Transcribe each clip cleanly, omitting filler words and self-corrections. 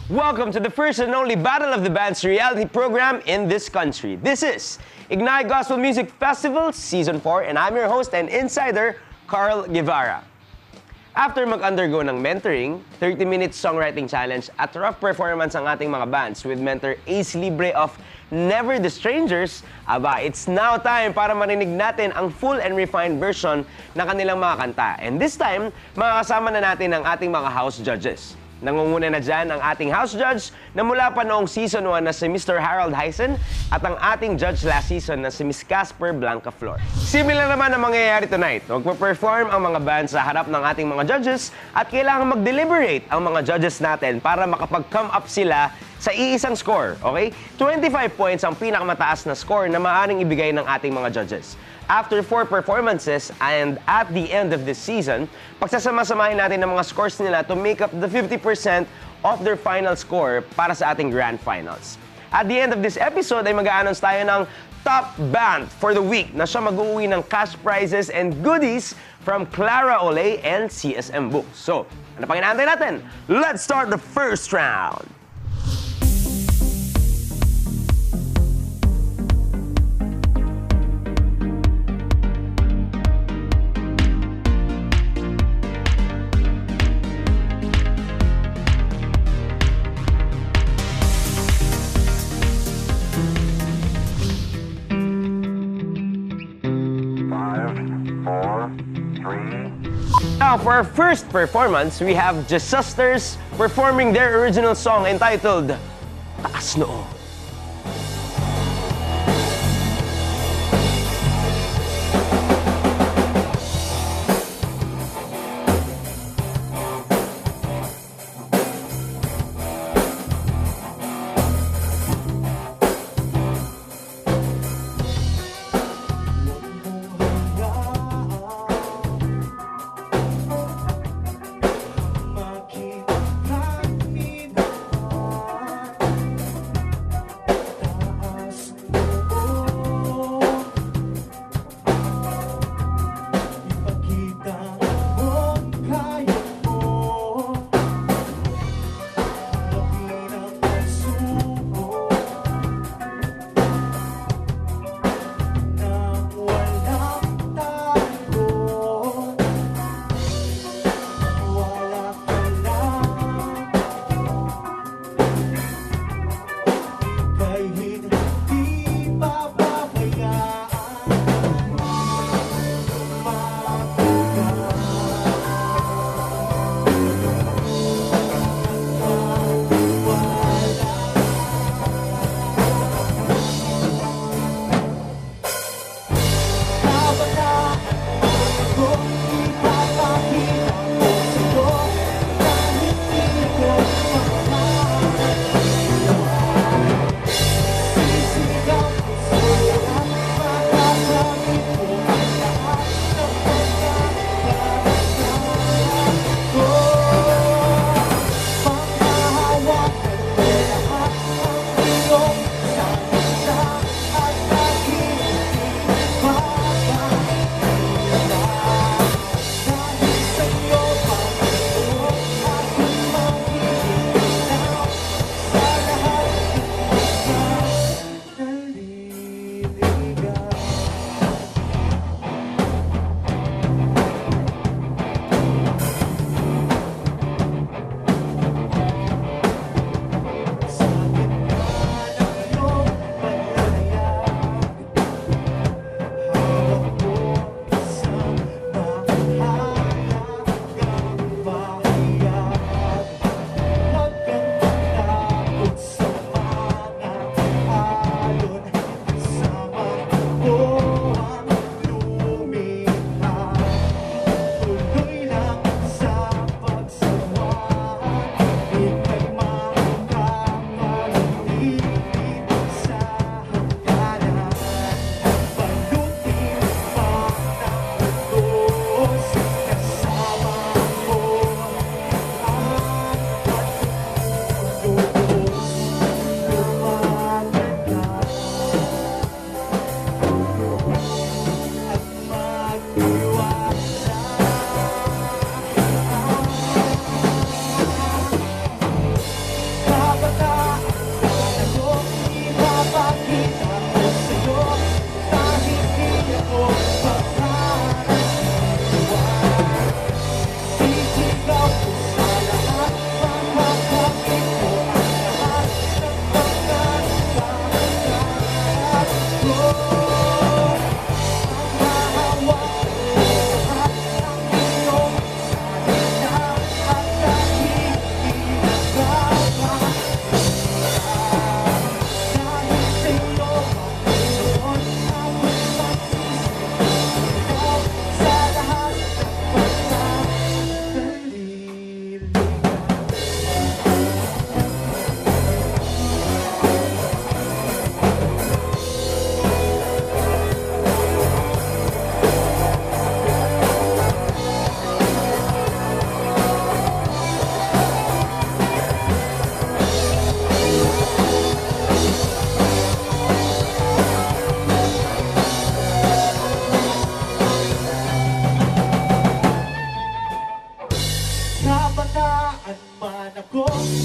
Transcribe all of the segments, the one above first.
Welcome to the first and only Battle of the Bands reality program in this country. This is Ignite Gospel Music Festival Season 4 and I'm your host and insider, Carl Guevara. After mag-undergo ng mentoring, 30-minute songwriting challenge at rough performance ang ating mga bands with mentor Ace Libre of Never the Strangers, it's now time para marinig natin ang full and refined version ng kanilang mga kanta. And this time, makakasama na natin ang ating mga house judges. Nangunguna na dyan ang ating house judge na mula pa noong season 1 na si Mr. Harold Hyson at ang ating judge last season na si Miss Casper Blancaflor. Similar naman ang mangyayari tonight. Magpe-perform ang mga bands sa harap ng ating mga judges at kailangan mag-deliberate ang mga judges natin para makapag-come up sila sa iisang score, okay? 25 points ang pinakamataas na score na maaaring ibigay ng ating mga judges. After 4 performances and at the end of this season, pagsasama-samahin natin ang mga scores nila to make up the 50% of their final score para sa ating grand finals. At the end of this episode ay mag-a-announce tayo ng top band for the week na siya mag-uwi ng cash prizes and goodies from Clara Olay and CSM Books. So, ano pang inaantay natin? Let's start the first round! Now, for our first performance, we have Just Sisters performing their original song entitled Taas Noo.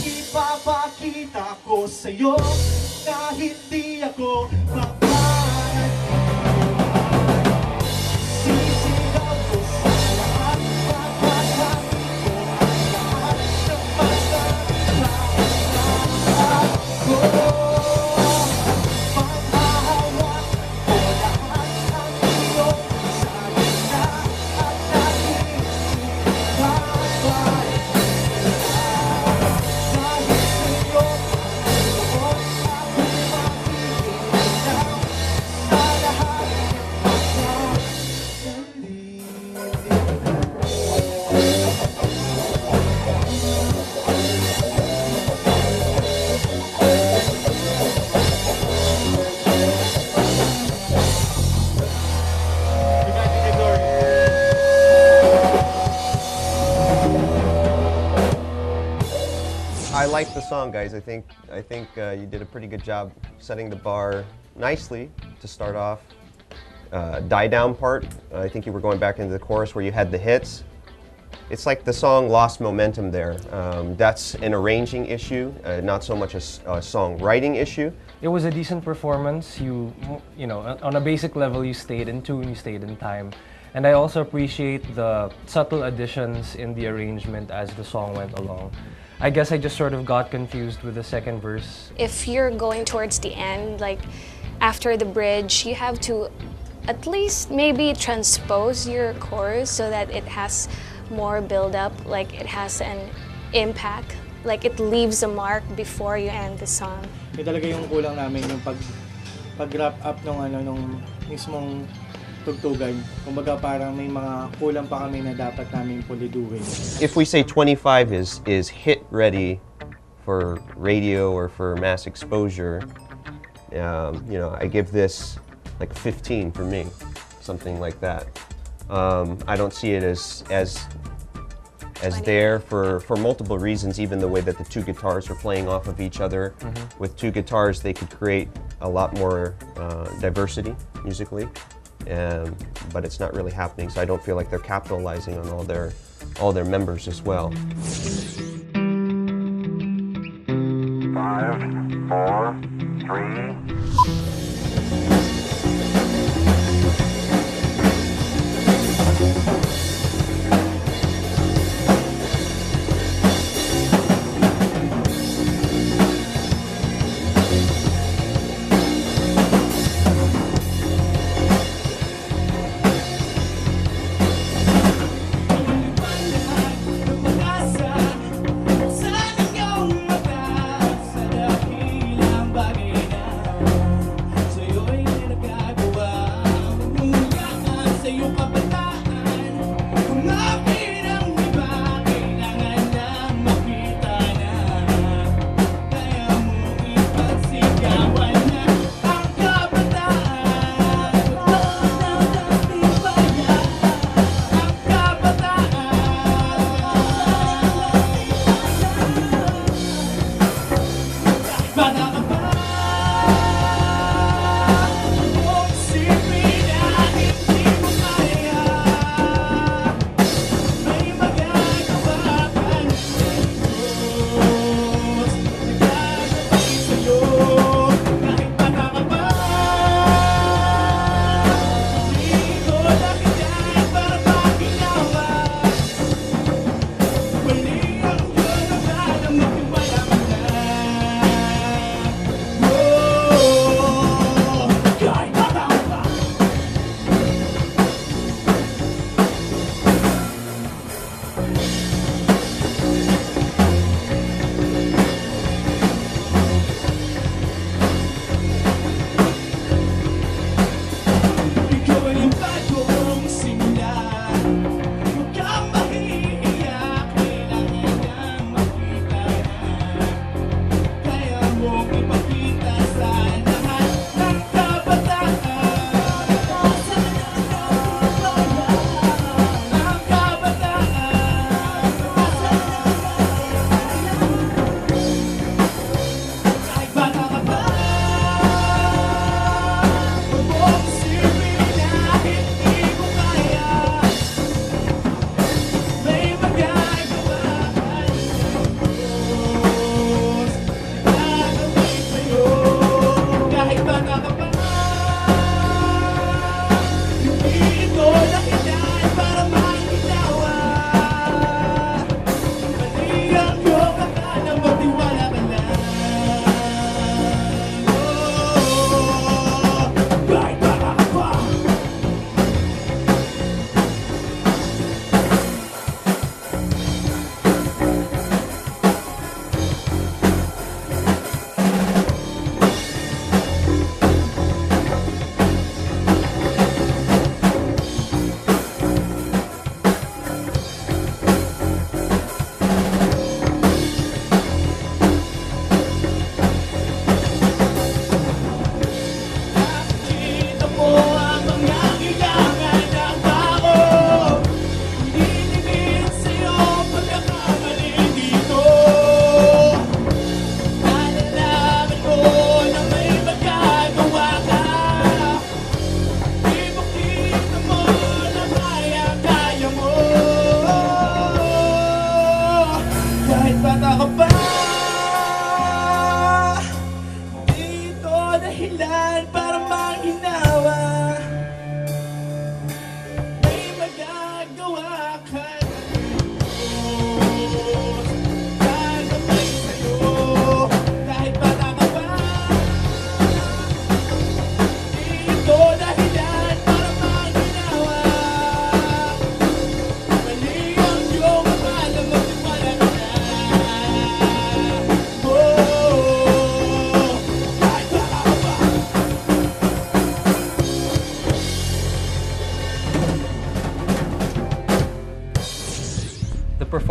ipapakita ko sa'yo na hindi ako papayag. Sisigaw ko sa lahat, papasabi ko ang lahat ng masasalamat ko. Paghahawakan ko lahat ang iyong sabi na at nag-iibabay. I like the song, guys. I think you did a pretty good job setting the bar nicely to start off. Die down part, I think you were going back into the chorus where you had the hits. It's like the song lost momentum there. That's an arranging issue, not so much a songwriting issue. It was a decent performance. You know, on a basic level, you stayed in tune, you stayed in time. And I also appreciate the subtle additions in the arrangement as the song went along. I guess I just sort of got confused with the second verse. If you're going towards the end, like after the bridge, you have to at least maybe transpose your chorus so that it has more build-up, like it has an impact, like it leaves a mark before you end the song. Yung talaga yung kulang namin yung pag-wrap up nung mismong tugtugan. Kumbaga parang may mga kulang pa kami na dapat namin puliduhin. If we say 25 is hit ready for radio or for mass exposure, you know, I give this like 15 for me, something like that. I don't see it as there for multiple reasons, even the way that the two guitars are playing off of each other. With two guitars, they could create a lot more diversity musically, but it's not really happening, so I don't feel like they're capitalizing on all their members as well. 5, 4, 3.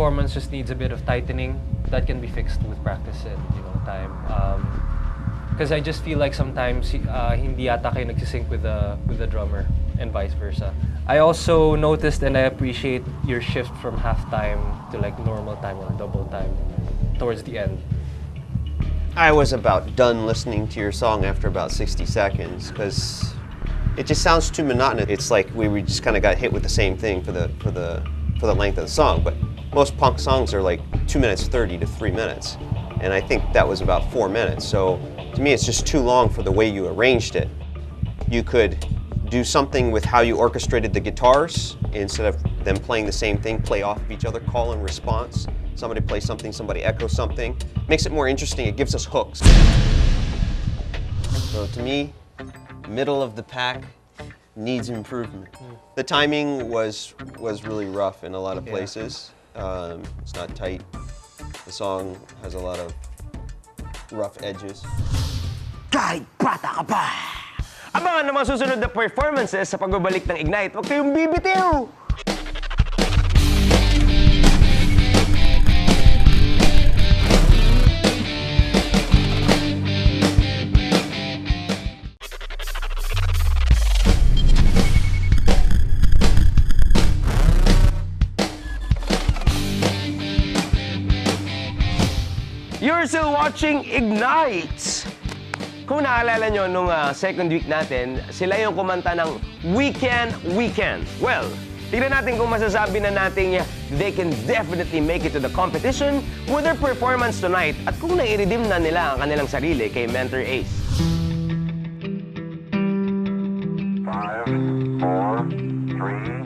performance just needs a bit of tightening. That can be fixed with practice and time. Because I just feel like sometimes hindi yata kayo nagsisync with the drummer and vice versa. I also noticed and I appreciate your shift from halftime to like normal time or double time towards the end. I was about done listening to your song after about 60 seconds because it just sounds too monotonous. It's like we just kind of got hit with the same thing for the length of the song. But most punk songs are like 2 minutes 30 to 3 minutes, and I think that was about 4 minutes. So to me, it's just too long for the way you arranged it. You could do something with how you orchestrated the guitars instead of them playing the same thing, play off of each other, call and response. Somebody plays something, somebody echoes something. Makes it more interesting, it gives us hooks. So to me, middle of the pack needs improvement. The timing was really rough in a lot of places. It's not tight. The song has a lot of rough edges. Kahit bata ka pa! Abangan ang mga susunod na performances sa pagbabalik ng Ignite. Huwag kayong bibitiw! You're still watching Ignite! Kung naalala nyo, nung second week natin, sila yung kumanta ng We Can, We Can. Well, tignan natin kung masasabi na natin they can definitely make it to the competition with their performance tonight at kung nai-redeem na nila ang kanilang sarili kay Mentor Ace. 5, 4, 3,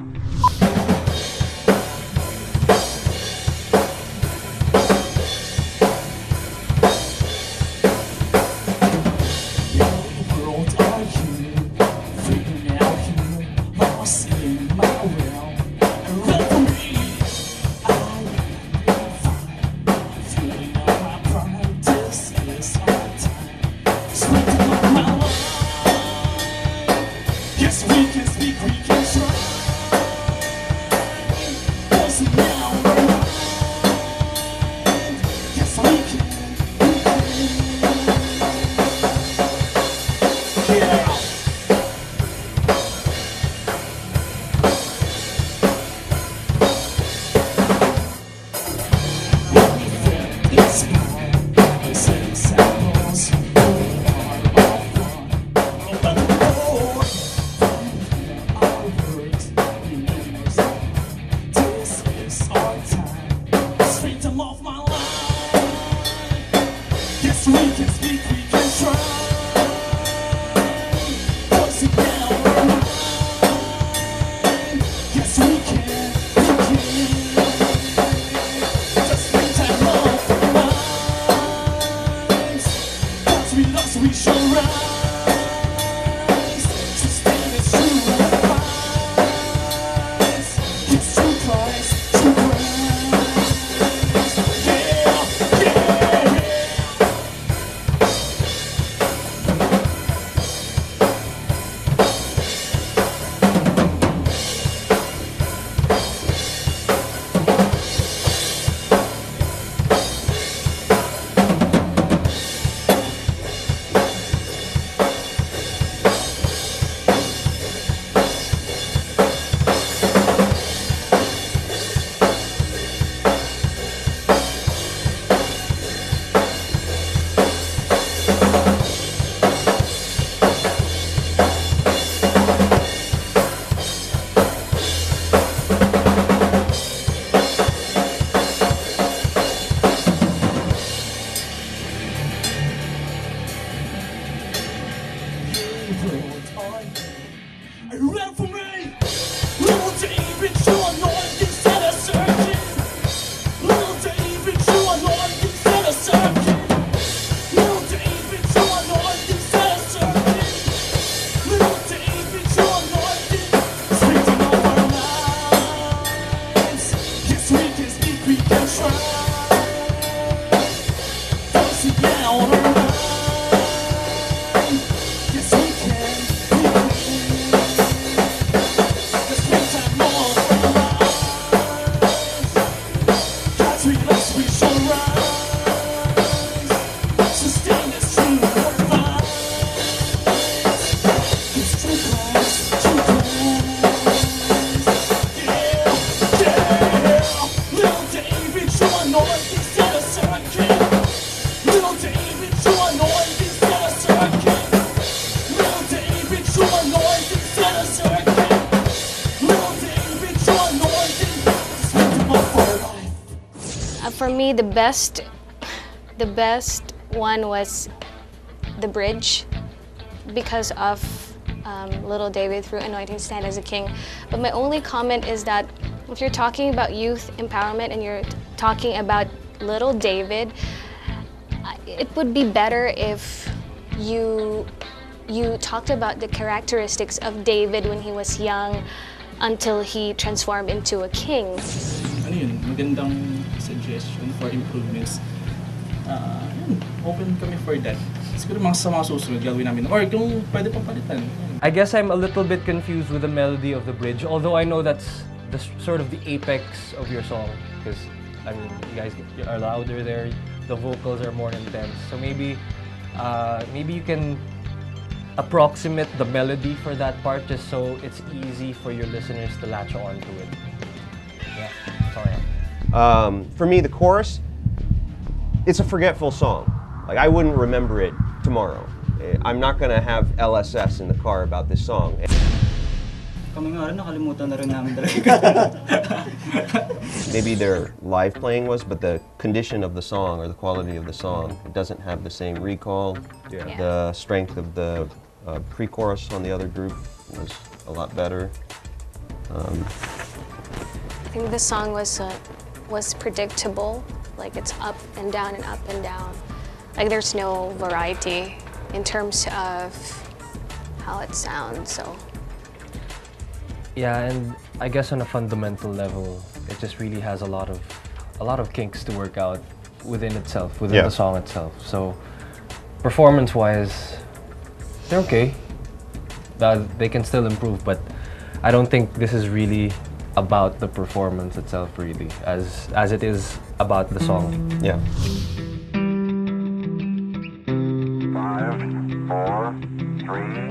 me, the best one was the bridge because of Little David through Anointing Stand as a King. But my only comment is that if you're talking about youth empowerment and you're talking about Little David, it would be better if you talked about the characteristics of David when he was young until he transformed into a king. Ano yun, magandang suggestion for improvements. Yun, open kami for that. Siguro sa mga susunod gawin namin. Or kung pwede pang palitan. I guess I'm a little bit confused with the melody of the bridge, although I know that's the sort of the apex of your song, because I mean, you guys are louder there, the vocals are more intense. So maybe you can approximate the melody for that part just so it's easy for your listeners to latch on to it. Yeah, sorry. For me, the chorus, it's a forgetful song. Like, I wouldn't remember it tomorrow. I'm not gonna have LSS in the car about this song. Kami nga rin, nakalimutan na rin namin talaga. Maybe their live playing was, but the condition of the song or the quality of the song, it doesn't have the same recall. Yeah. The strength of the pre-chorus on the other group was a lot better. I think the song was predictable. Like it's up and down and up and down. Like there's no variety in terms of how it sounds. So Yeah, and I guess on a fundamental level, it just really has a lot of kinks to work out within itself, within the song itself. So performance-wise, they're okay. They can still improve, but I don't think this is really about the performance itself, really, as it is about the song. Yeah. 5, 4, 3.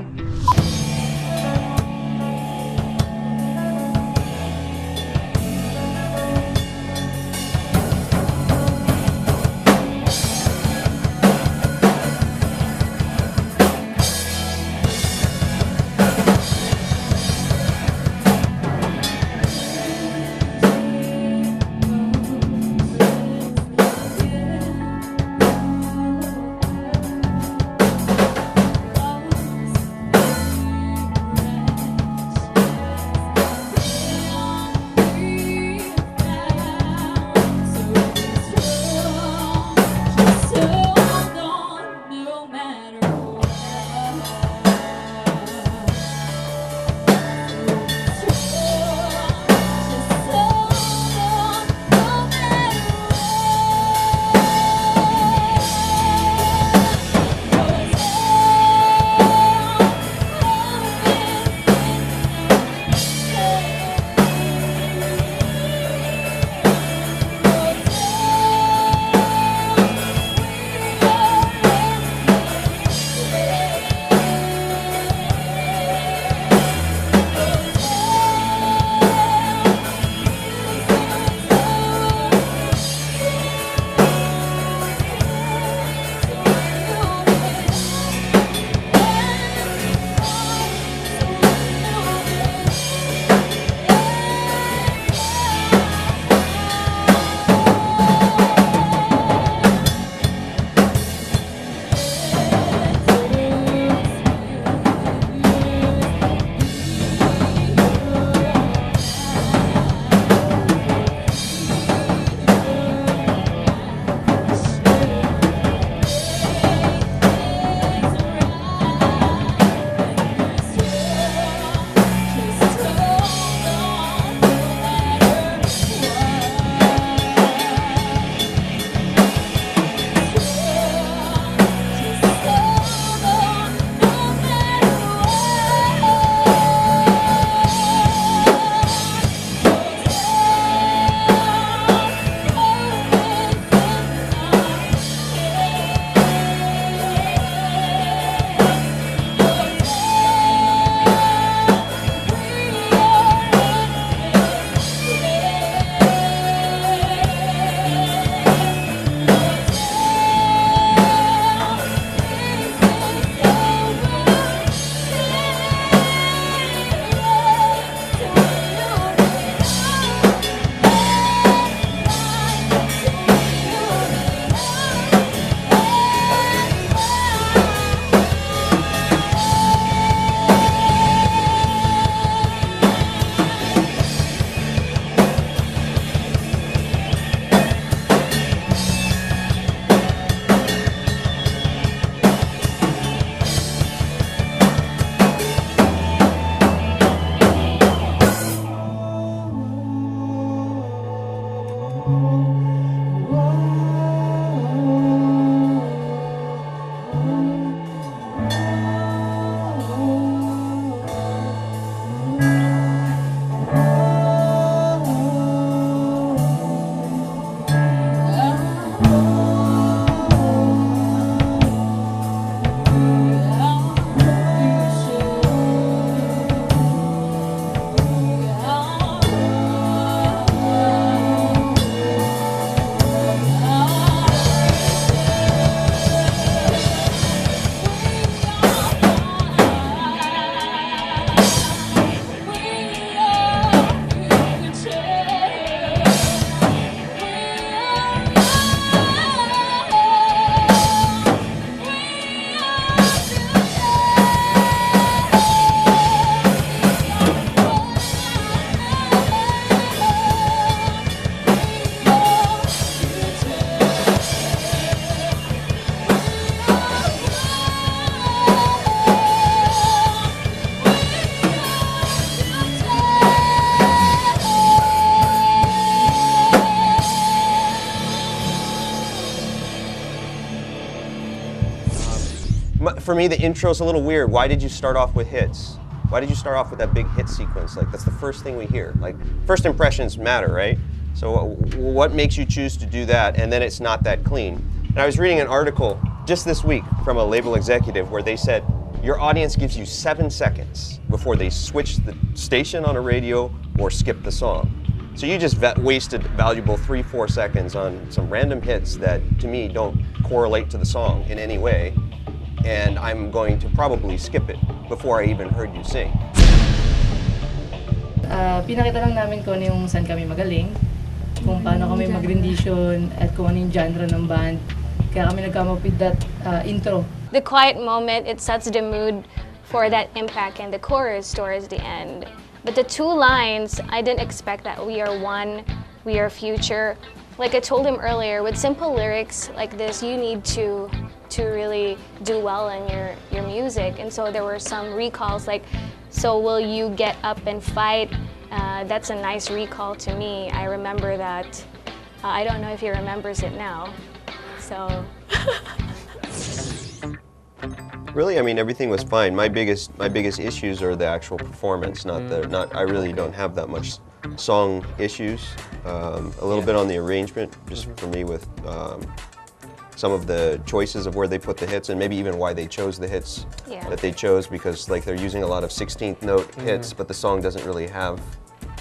For me, the intro's a little weird. Why did you start off with hits? Why did you start off with that big hit sequence? Like, that's the first thing we hear. Like, first impressions matter, right? So what makes you choose to do that, and then it's not that clean? And I was reading an article just this week from a label executive where they said, your audience gives you 7 seconds before they switch the station on a radio or skip the song. So you just wasted valuable 3-4 seconds on some random hits that, to me, don't correlate to the song in any way. And I'm going to probably skip it before I even heard you sing. Pinakita lang namin kung ano yung saan kami magaling, kung paano kami mag-rendition, at kung ano yung genre ng band. Kaya kami nag-come up with that intro. The quiet moment, it sets the mood for that impact and the chorus towards the end. But the 2 lines, I didn't expect that we are one, we are future. Like I told him earlier, with simple lyrics like this, you need to really do well in your music. And so there were some recalls like, so will you get up and fight? That's a nice recall to me. I remember that. I don't know if he remembers it now. So. Really, I mean, everything was fine. My biggest issues are the actual performance, not I really don't have that much song issues. A little bit on the arrangement, just for me with some of the choices of where they put the hits, and maybe even why they chose the hits that they chose, because like they're using a lot of 16th note hits, but the song doesn't really have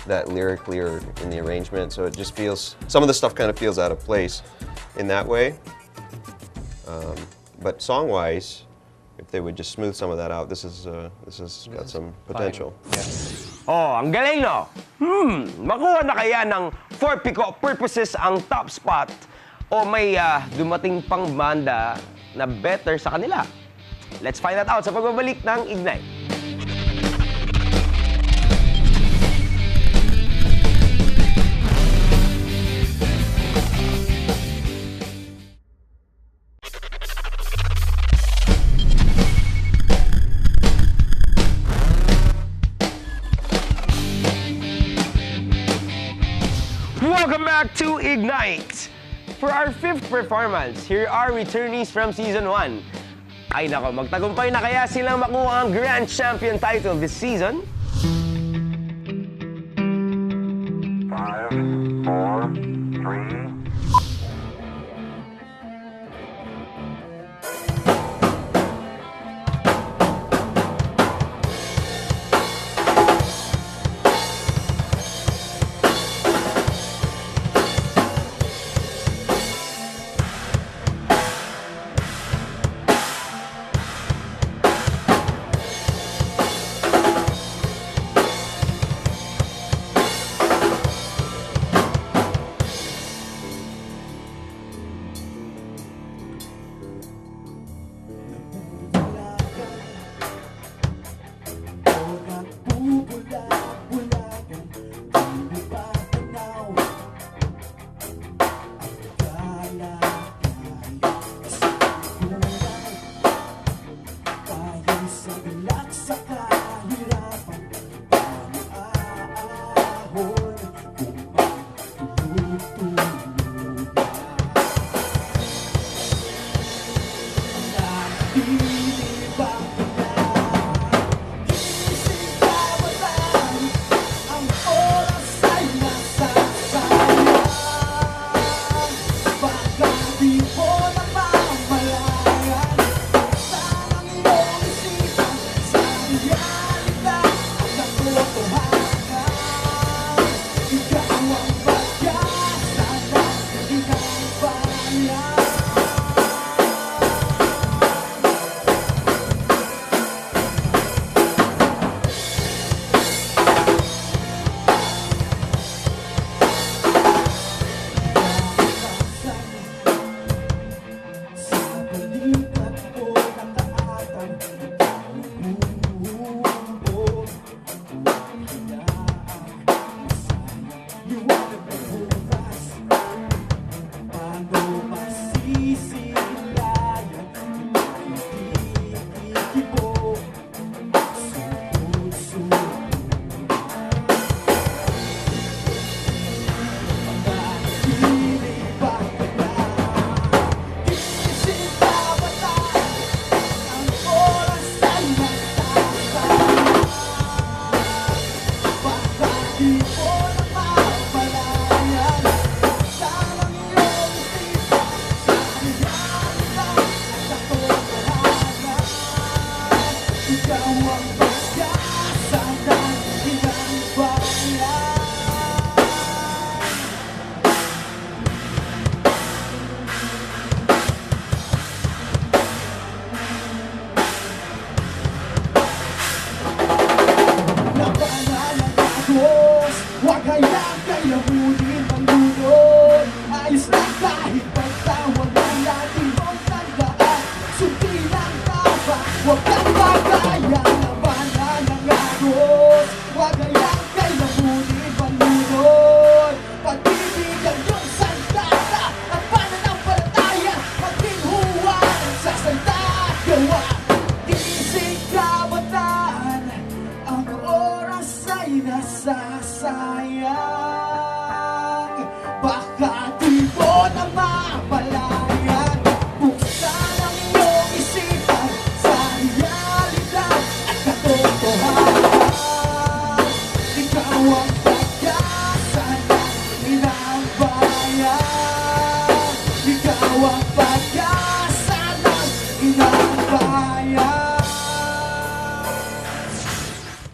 that lyrically or in the arrangement, so it just feels, some of the stuff kind of feels out of place in that way. But song-wise, if they would just smooth some of that out, this has got some potential. Oh, ang galing, no? Makuha na kaya ng for Pico purposes ang top spot o may dumating pang banda na better sa kanila? Let's find that out sa pagbabalik ng Ignite. Welcome back to Ignite! For our 5th performance, here are returnees from Season 1. Ay nako, magtagumpay na kaya silang makuha ang Grand Champion title this season? 5, 4, 3,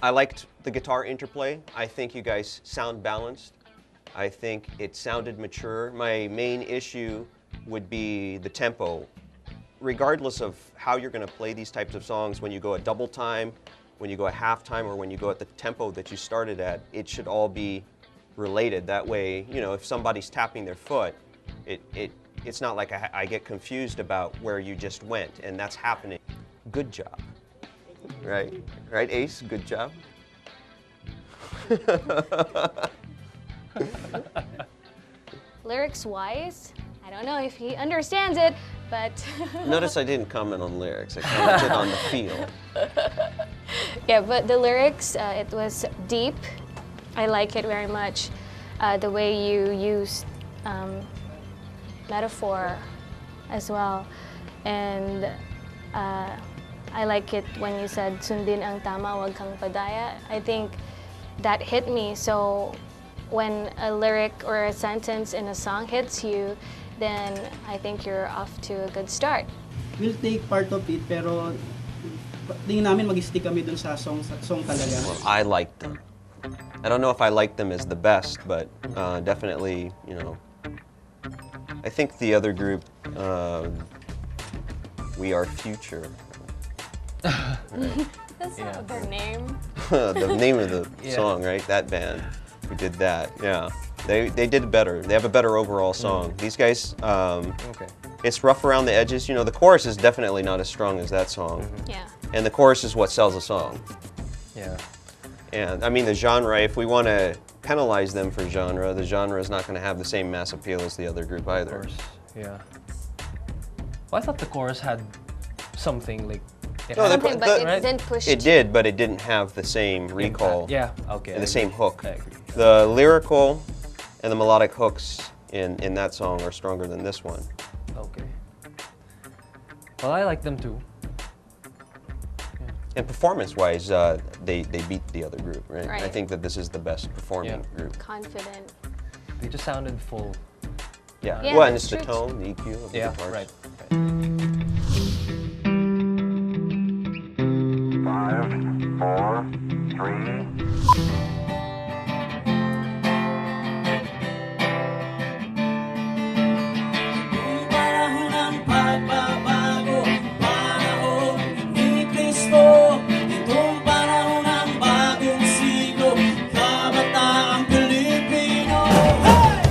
I liked the guitar interplay. I think you guys sound balanced. I think it sounded mature. My main issue would be the tempo. Regardless of how you're going to play these types of songs, when you go at double time, when you go at half time, or when you go at the tempo that you started at, it should all be related. That way, you know, if somebody's tapping their foot, it's not like I get confused about where you just went, and that's happening. Good job. Right? Right, Ace? Good job. Lyrics-wise, I don't know if he understands it, but... Notice I didn't comment on lyrics. I commented on the feel. Yeah, but the lyrics, it was deep. I like it very much. The way you used metaphor as well. And I like it when you said, sundin ang tama, wag kang padaya. I think that hit me. So when a lyric or a sentence in a song hits you, then I think you're off to a good start. We'll take part of it, pero tingin namin mag-stick kami dun sa song talaga. Well, I liked them. I don't know if I like them as the best, but definitely, you know, I think the other group, We Are Future. Right. That's not their name. The name of the song, right? That band who did that, yeah. They did better. They have a better overall song. These guys, it's rough around the edges. You know, the chorus is definitely not as strong as that song. Yeah. And the chorus is what sells a song. Yeah. And I mean, the genre, if we want to penalize them for genre, the genre is not going to have the same mass appeal as the other group either. Of course, yeah. Well, I thought the chorus had something like... No, Something, but it didn't push It did, but it didn't have the same recall. Yeah, okay. And the same hook. I agree. The lyrical and the melodic hooks in that song are stronger than this one. Okay. Well, I like them too. And performance-wise, they beat the other group, right? Right. I think that this is the best performing group. Confident. They just sounded full. Yeah. Yeah, Well, and that's it's the true. tone, the EQ of the guitars. Right. 5, 4, 3. Panahon ng pagbabago, panahon ni Kristo. Itong panahon ng bagong siglo, kabataang Pilipino. Hey!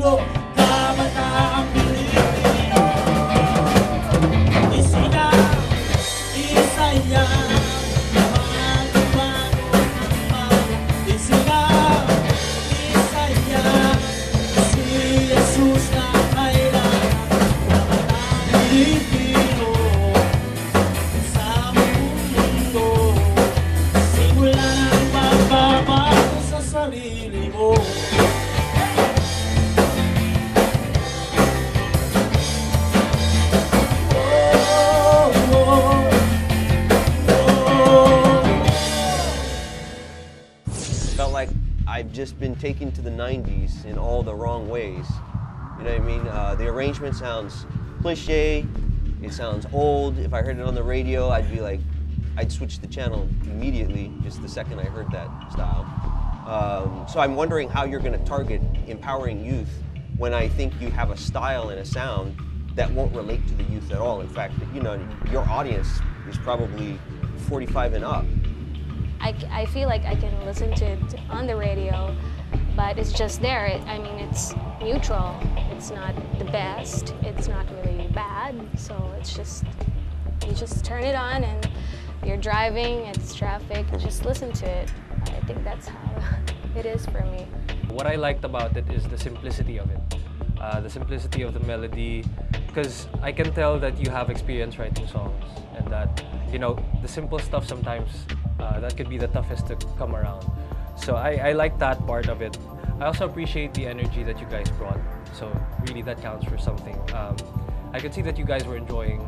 muslo, kabataang Pilipino. Isina, isaya, bago-bago naman. Isina, isaya, si Jesus na kailangan. Kabataang Pilipino, sa buong mundo. Simula ng pagbabago sa sarili mo. Felt like I've just been taken to the 90s in all the wrong ways. You know what I mean? The arrangement sounds cliche, it sounds old. If I heard it on the radio, I'd be like, I'd switch the channel immediately, just the second I heard that style. So I'm wondering how you're gonna target empowering youth when I think you have a style and a sound that won't relate to the youth at all. In fact, you know, your audience is probably 45 and up. I feel like I can listen to it on the radio, but it's just there. I mean, it's neutral. It's not the best. It's not really bad. So it's just, you just turn it on and you're driving, it's traffic, just listen to it. I think that's how it is for me. What I liked about it is the simplicity of it. The simplicity of the melody, because I can tell that you have experience writing songs and that, you know, the simple stuff sometimes, that could be the toughest to come around. So I like that part of it. I also appreciate the energy that you guys brought. So really that counts for something. I could see that you guys were enjoying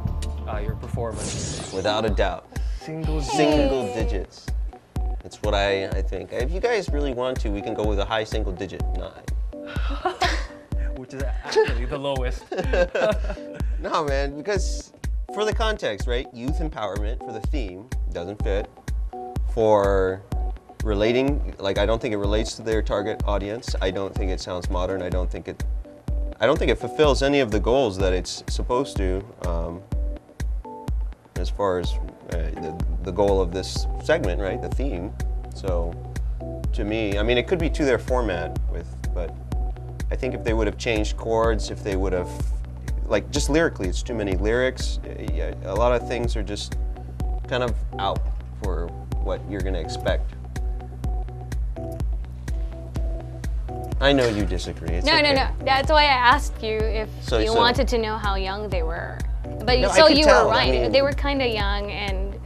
your performance. Without a doubt. Single digits. It's what I think. If you guys really want to, we can go with a high single digit 9. Which is actually the lowest. No, man, because for the context, right? Youth empowerment for the theme doesn't fit. For relating, like I don't think it relates to their target audience. I don't think it sounds modern. I don't think it fulfills any of the goals that it's supposed to. As far as the goal of this segment, right? The theme. So, to me, I mean, it could be to their format but I think if they would have changed chords, if they would have, like, just lyrically, it's too many lyrics. Yeah, a lot of things are just kind of out for what you're gonna expect. I know you disagree. It's No. okay. That's why I asked you if you wanted to know how young they were. But No, so I could you tell. were right. I mean- They were kind of young and.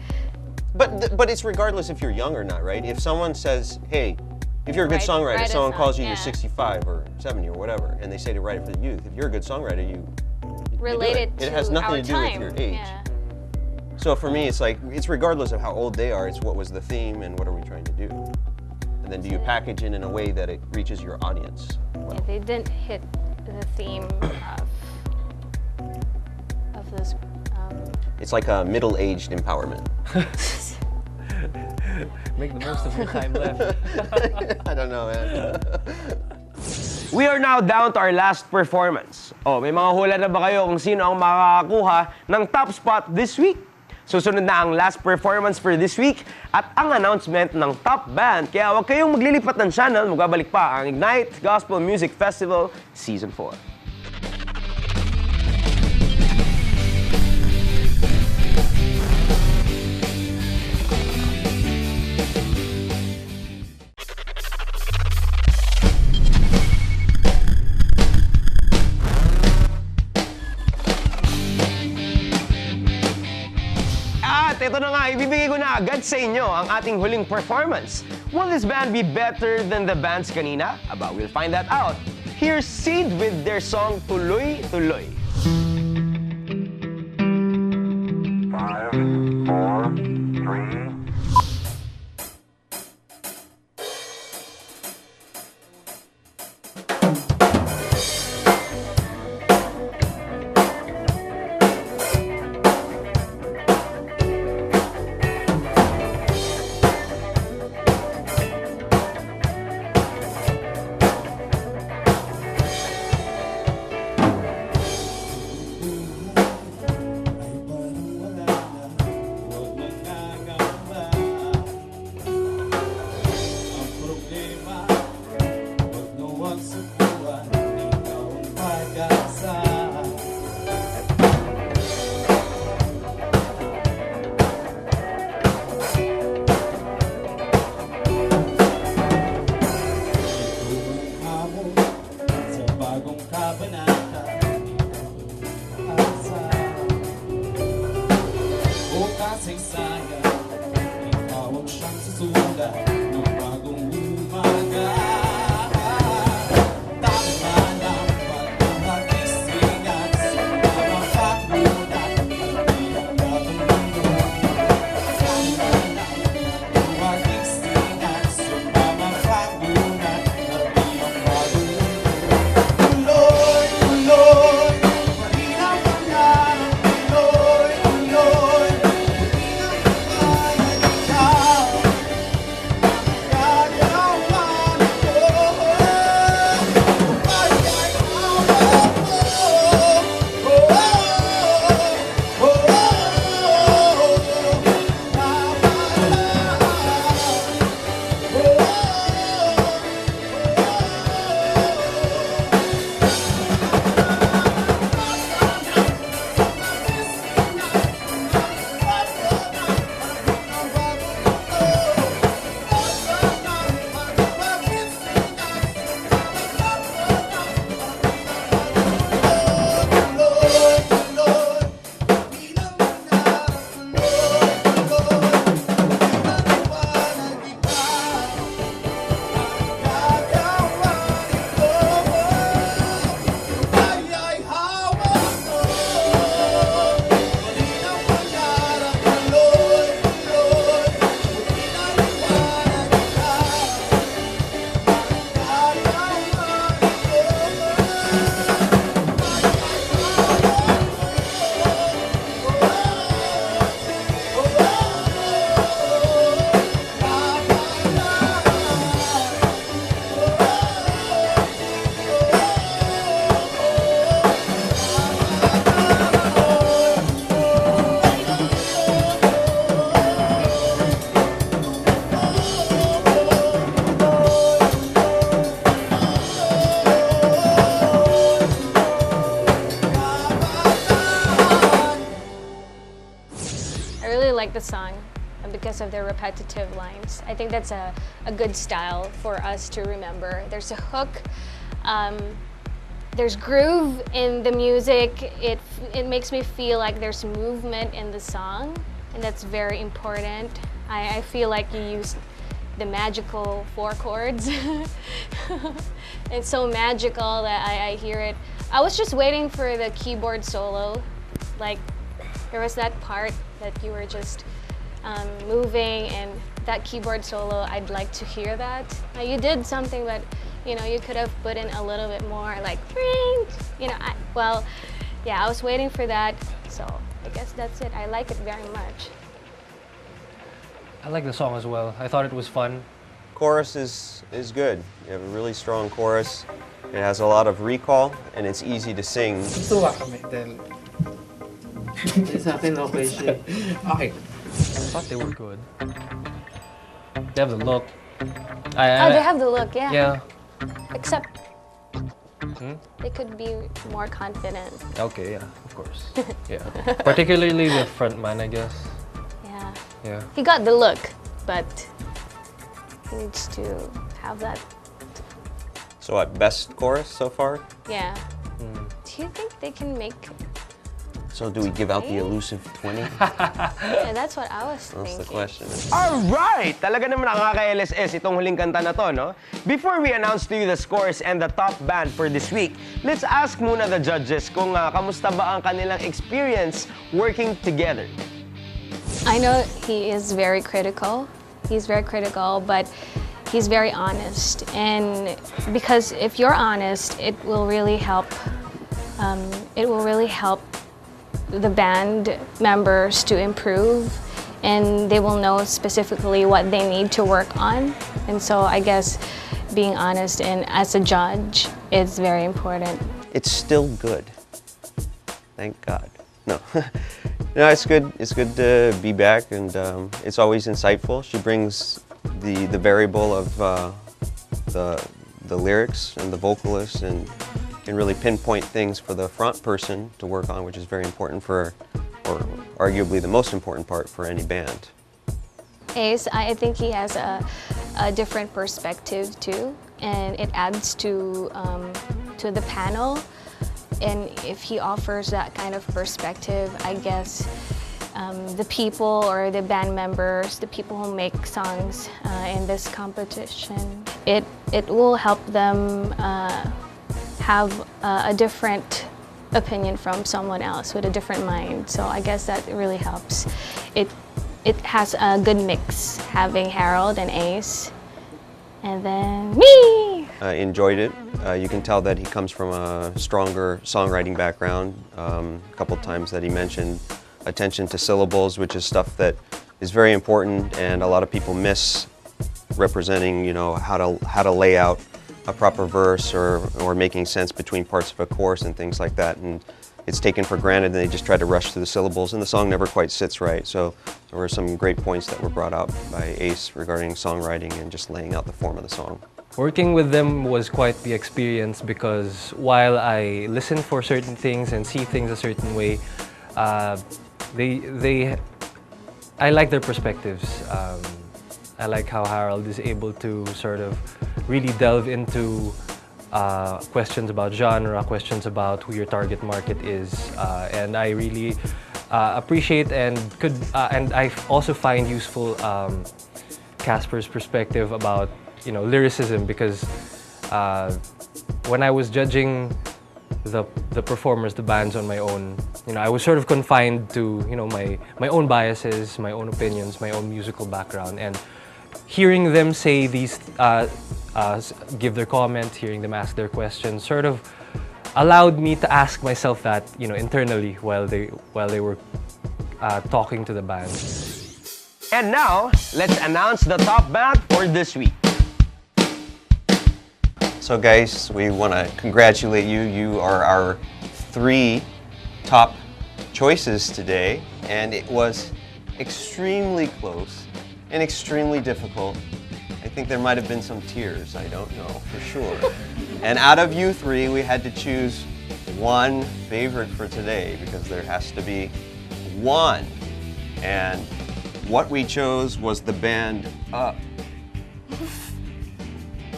But it's regardless if you're young or not, right? If someone says, hey, if you're a good Write- songwriter, write a someone song, calls you, yeah. you're 65 or 70 or whatever, and they say to write it for the youth. If you're a good songwriter, you do Related it. It has to nothing our to do time. with your age. Yeah. So for me, it's like, it's regardless of how old they are, it's what was the theme and what are we trying to do? And then do you package it in a way that it reaches your audience? Yeah, they didn't hit the theme of this. It's like a middle-aged empowerment. Make the most of your time left. I don't know, man. We are now down to our last performance. Oh, may mga hula na ba kayo kung sino ang makakakuha ng top spot this week? Susunod na ang last performance for this week at ang announcement ng top band. Kaya huwag kayong maglilipat ng channel, magbabalik pa ang Ignite Gospel Music Festival Season 4. At ito na nga, ibibigay ko na agad sa inyo ang ating huling performance. Will this band be better than the bands kanina? Aba, we'll find that out. Here's Seed with their song Tuloy Tuloy. 5, 4, 3, kabanata at sa o kasaysayan itawag siyang susulat ng bagong umaga. Tama lang pag-magising at sumamapakunat at iyong bagong mundo. Tama lang pag-magising at sumamapakunat at iyong bagong mundo. Tuloy, tuloy, malinang pangarap. Tuloy, tuloy, malinang pangarap. Ikaw gagawan ko. Ay, ay, hawak mo. Oh, oh, oh, oh, I really like the song because of the repetitive lines. I think that's a good style for us to remember. There's a hook, there's groove in the music. It makes me feel like there's movement in the song, and that's very important. I feel like you used the magical 4 chords. It's so magical that I hear it. I was just waiting for the keyboard solo. Like, there was that part that you were just moving, and that keyboard solo, I'd like to hear that. Now, you did something, but you could have put in a little bit more, like, yeah, I was waiting for that, so I guess that's it. I like it very much. I like the song as well. I thought it was fun. Chorus is good. You have a really strong chorus. It has a lot of recall, and it's easy to sing. Tuwa kami dahil Sa akin, okay siya. okay. I thought they were good. They have the look. Oh, they have the look, yeah. Yeah. Except they could be more confident. Okay, yeah, of course. Yeah. Particularly the frontman, I guess. Yeah. Yeah. He got the look, but he needs to have that. So what, best chorus so far? Yeah. Do you think they can make? So do we give out the elusive 20? Yeah, that's what I was That's thinking. the question. Alright! Talaga naman nakaka-LSS itong huling kanta na to, no? Before we announce to you the scores and the top band for this week, let's ask muna the judges kung kamusta ba ang kanilang experience working together. I know he is very critical. He's very critical, but he's very honest. And because if you're honest, it will really help. The band members to improve, and they will know specifically what they need to work on. And so I guess being honest and as a judge is very important. It's still good. Thank God. No. No, it's good. It's good to be back, and it's always insightful. She brings the variable of the lyrics and the vocalist, and can really pinpoint things for the front person to work on, which is very important for, or arguably the most important part for any band. Ace, I think he has a different perspective too, and it adds to the panel. and if he offers that kind of perspective, I guess the people or the band members, the people who make songs in this competition, it will help them have a different opinion from someone else with a different mind. So I guess that really helps. It has a good mix, having Harold and Ace, and then me. I enjoyed it. You can tell that he comes from a stronger songwriting background. A couple times that he mentioned attention to syllables, which is stuff that is very important, and a lot of people miss representing, you know, how to lay out a proper verse or making sense between parts of a chorus and things like that. And it's taken for granted, and they just try to rush through the syllables, and the song never quite sits right. So there were some great points that were brought out by Ace regarding songwriting and just laying out the form of the song. Working with them was quite the experience because while I listen for certain things and see things a certain way, I like their perspectives. I like how Harold is able to sort of really delve into questions about genre, questions about who your target market is, and I really appreciate and I also find useful Casper's perspective about, you know, lyricism, because when I was judging the performers, the bands on my own, you know, I was sort of confined to, you know, my own biases, my own opinions, my own musical background, and hearing them say these, give their comment, hearing them ask their questions, sort of allowed me to ask myself that, you know, internally while they were talking to the band. And now, let's announce the top band for this week. So guys, we want to congratulate you. You are our 3 top choices today, and it was extremely close and extremely difficult. I think there might have been some tears, I don't know for sure. And out of you 3, we had to choose one favorite for today, because there has to be one. And what we chose was the band Up.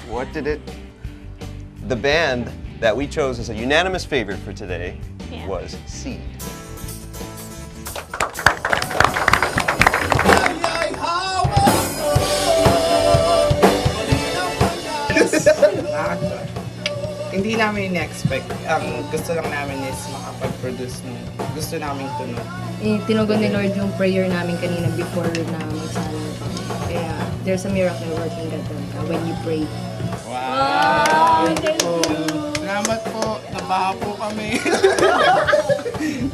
What did it? The band that we chose as a unanimous favorite for today was Seed. Hindi namin in-expect. Ang gusto lang namin is makapag-produce ng gusto namin tunog. Tinugon ni Lord yung prayer namin kanina before na magsalo. Kaya there's a miracle working God when you pray. Wow! Thank you! Salamat po. Nabaha po kami. Thank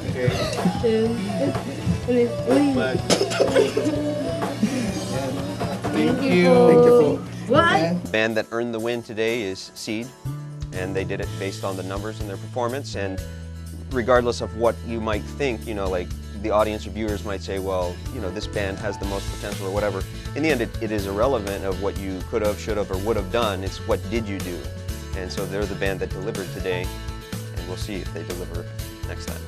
you. Thank you po. What? The band that earned the win today is Seed, and they did it based on the numbers and their performance. And regardless of what you might think, you know, like the audience or viewers might say, well, you know, this band has the most potential or whatever. In the end, it is irrelevant of what you could have, should have, or would have done. It's what did you do? And so they're the band that delivered today, and we'll see if they deliver next time.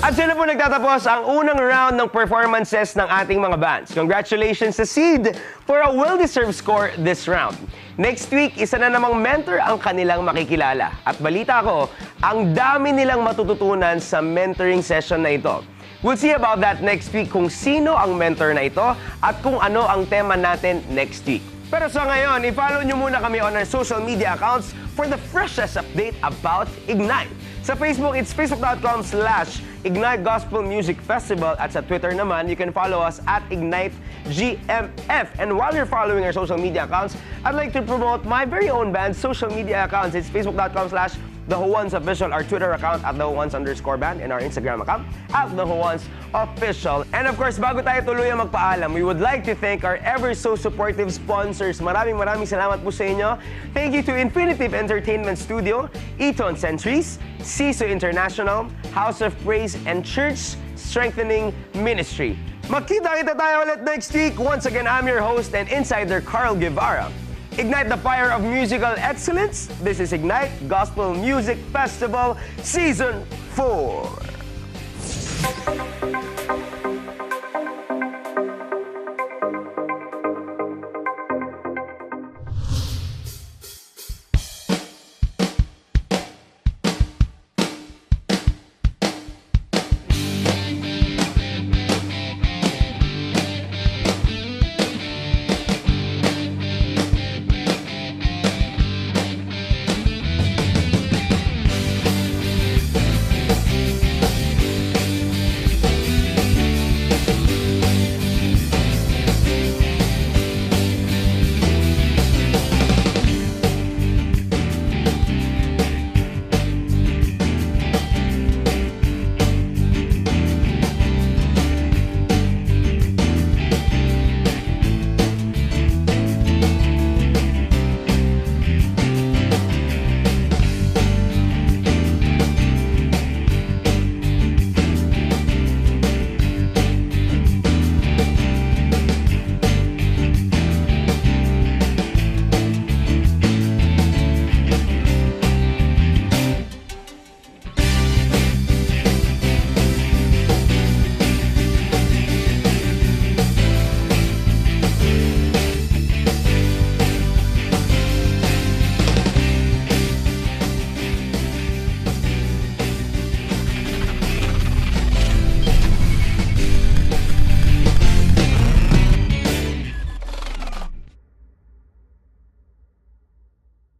At sila po nagtatapos ang unang round ng performances ng ating mga bands. Congratulations sa Seed for a well-deserved score this round. Next week, isa na namang mentor ang kanilang makikilala. At balita ko, ang dami nilang matututunan sa mentoring session na ito. We'll see about that next week, kung sino ang mentor na ito at kung ano ang tema natin next week. Pero sa ngayon, i-follow nyo muna kami on our social media accounts for the freshest update about Ignite. Sa Facebook, it's facebook.com/Ignite Gospel Music Festival. At sa Twitter naman, you can follow us at IgniteGMF. And while you're following our social media accounts, I'd like to promote my very own band's social media accounts. It's facebook.com/The Who Ones Official, our Twitter account at The Who Ones_band, and our Instagram account at The Who Ones Official. And of course, bago tayo tuluyang magpaalam, we would like to thank our ever so supportive sponsors. Maraming salamat po sa inyo. Thank you to Infinitive Entertainment Studio, Eton Centuries, CISO International, House of Praise, and Church Strengthening Ministry. Magkita-kita tayo ulit next week. Once again, I'm your host and insider, Carl Guevara. Ignite the fire of musical excellence. This is Ignite Gospel Music Festival Season 4.